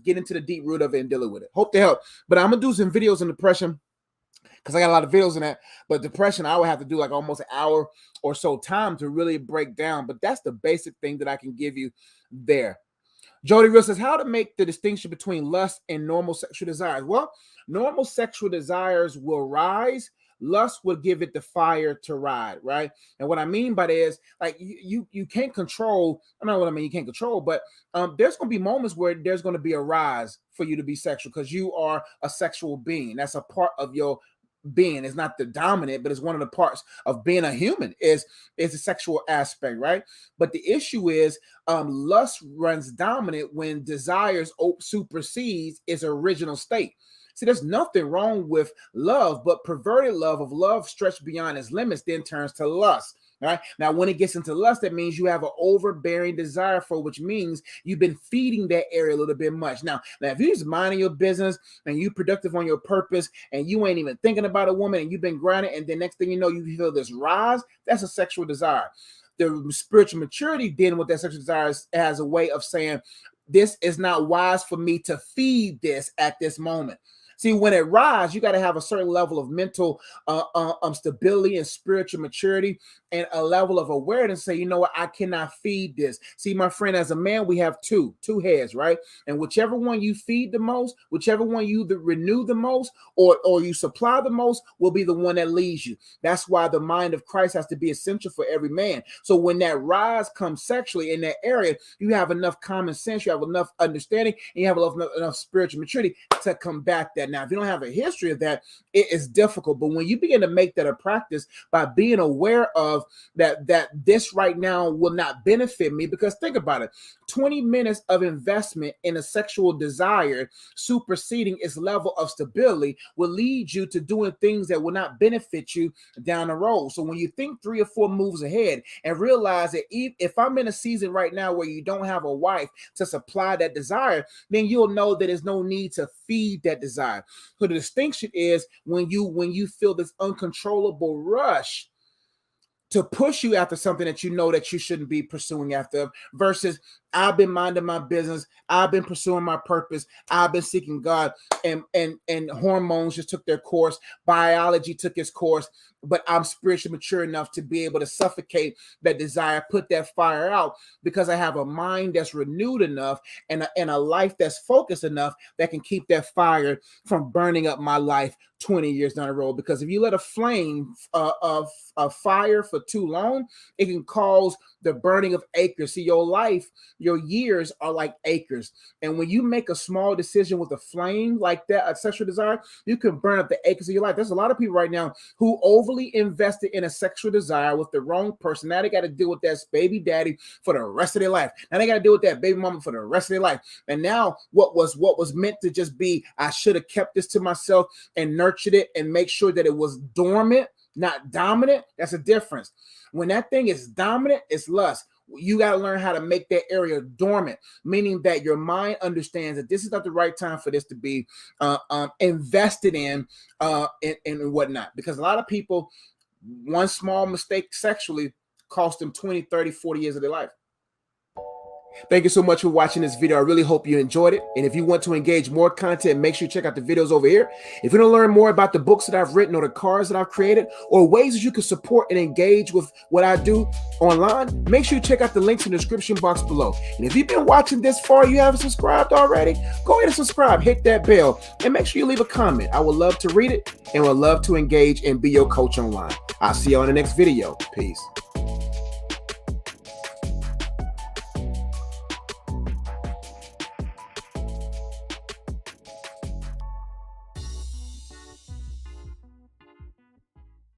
get into the deep root of it and dealing with it. Hope to help. But I'm going to do some videos on depression because I got a lot of videos in that. But depression, I would have to do like almost an hour or so time to really break down. But that's the basic thing that I can give you there. Jody Real says, how to make the distinction between lust and normal sexual desires. Well, normal sexual desires will rise. Lust will give it the fire to ride, right? And what I mean by that is, like, you can't control. I don't know what I mean. You can't control, but there's going to be moments where there's going to be a rise for you to be sexual because you are a sexual being. That's a part of your being. Is not the dominant, but it's one of the parts of being a human is the sexual aspect, right? But the issue is lust runs dominant when desires supersedes its original state. See, there's nothing wrong with love, but perverted love of love stretched beyond its limits then turns to lust. Right now, when it gets into lust, that means you have an overbearing desire for, which means you've been feeding that area a little bit much. Now, if you're just minding your business and you productive on your purpose and you ain't even thinking about a woman and you've been grinding, and then next thing you know, you feel this rise, that's a sexual desire. The spiritual maturity dealing with that sexual desire has a way of saying, this is not wise for me to feed this at this moment. See, when it rises, you got to have a certain level of mental stability and spiritual maturity and a level of awareness. Say, you know what, I cannot feed this. See, my friend, as a man, we have two heads, right? And whichever one you feed the most, whichever one you renew the most, or you supply the most, will be the one that leads you. That's why the mind of Christ has to be essential for every man. So when that rise comes sexually in that area, you have enough common sense, you have enough understanding, and you have enough spiritual maturity to combat that. Now, if you don't have a history of that, it is difficult. But when you begin to make that a practice by being aware of that this right now will not benefit me, because think about it, 20 minutes of investment in a sexual desire superseding its level of stability will lead you to doing things that will not benefit you down the road. So when you think 3 or 4 moves ahead and realize that if I'm in a season right now where you don't have a wife to supply that desire, then you'll know that there's no need to feed that desire. So the distinction is when you feel this uncontrollable rush to push you after something that you know that you shouldn't be pursuing after, versus I've been minding my business, I've been pursuing my purpose, I've been seeking God, and hormones just took their course, biology took its course, but I'm spiritually mature enough to be able to suffocate that desire, put that fire out, because I have a mind that's renewed enough and a life that's focused enough that can keep that fire from burning up my life 20 years down the road. Because if you let a flame of fire for too long, it can cause the burning of acres. See, your life, your years are like acres. And when you make a small decision with a flame like that, a sexual desire, you can burn up the acres of your life. There's a lot of people right now who overly invested in a sexual desire with the wrong person. Now they got to deal with that baby daddy for the rest of their life. Now they got to deal with that baby mama for the rest of their life. And now what was meant to just be, I should have kept this to myself and nurtured it and make sure that it was dormant, not dominant. That's a difference. When that thing is dominant, it's lust. You got to learn how to make that area dormant, meaning that your mind understands that this is not the right time for this to be invested in and whatnot. Because a lot of people, one small mistake sexually cost them 20, 30, 40 years of their life. Thank you so much for watching this video. I really hope you enjoyed it. And if you want to engage more content, make sure you check out the videos over here. If you want to learn more about the books that I've written or the cards that I've created or ways that you can support and engage with what I do online, make sure you check out the links in the description box below. And if you've been watching this far, you haven't subscribed already, go ahead and subscribe, hit that bell, and make sure you leave a comment. I would love to read it and would love to engage and be your coach online. I'll see you on the next video. Peace.